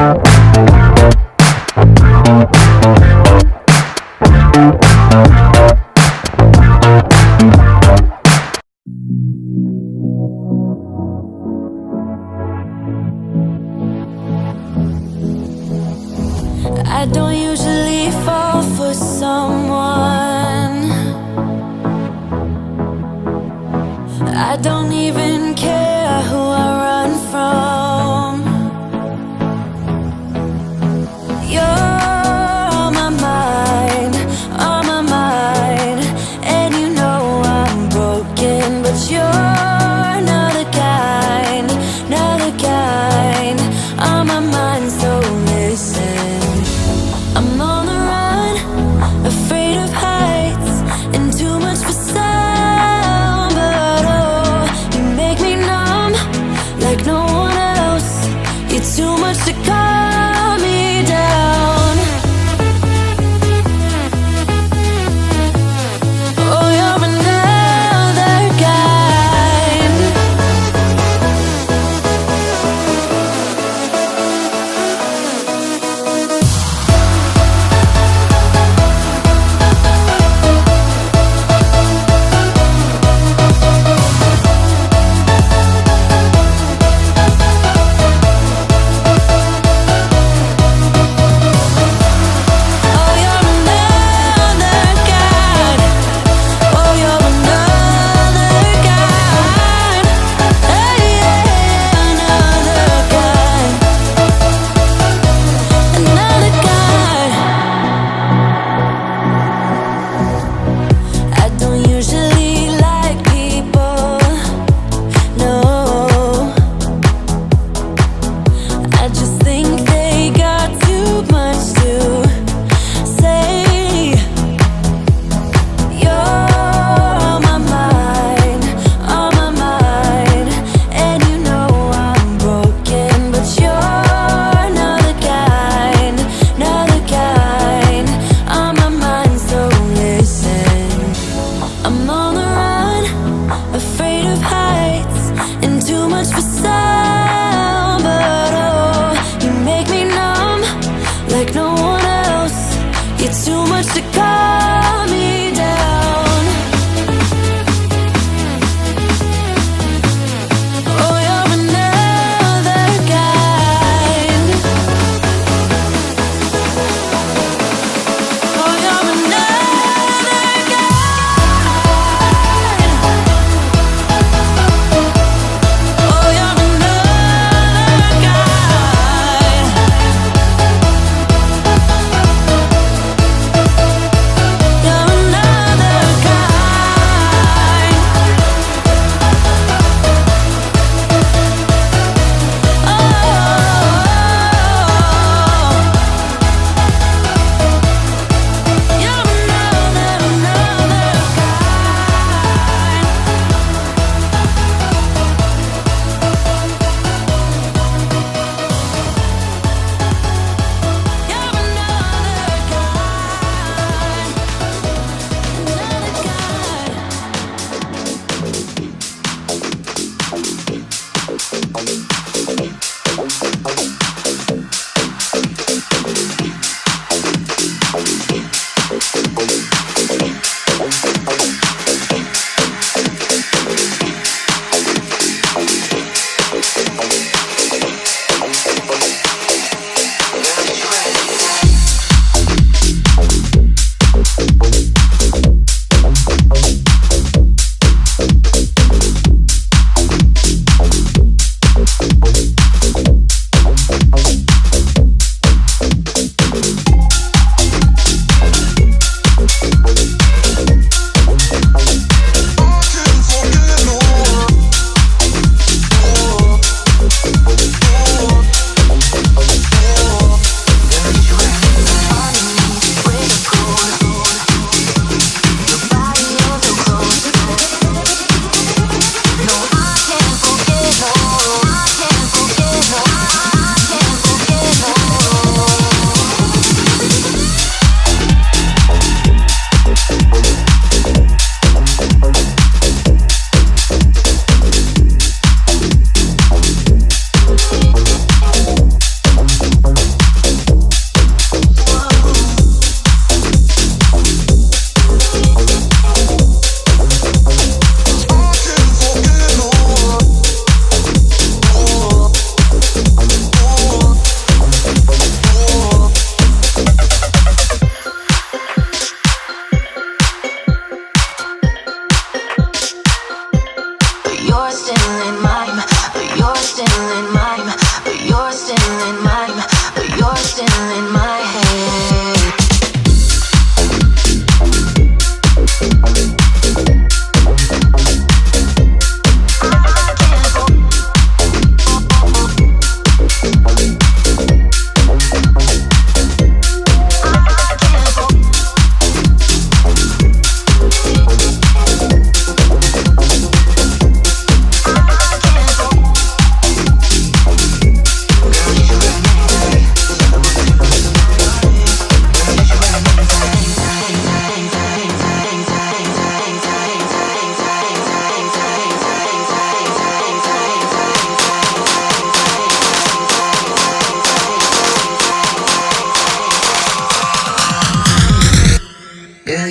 I don't usually fall for someone. I don't even care who I run from. You're on my mind, on my mind. And you know I'm broken, but you're not the kind, not the kind. On my mind, so listen. I'm on the run, afraid of heights, and too much for sound. But oh, you make me numb like no one else. You're too much to calm me down. Oh, you're another kind.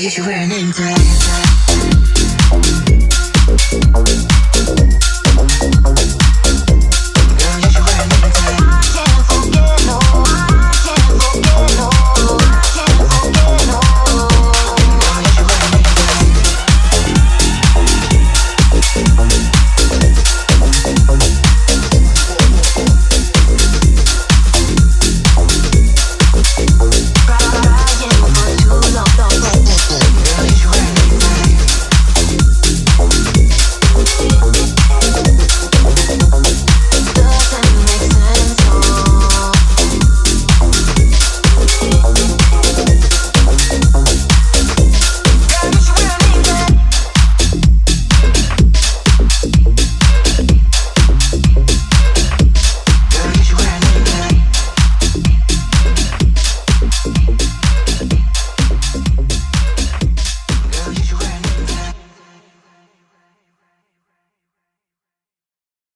you should wear a name tag.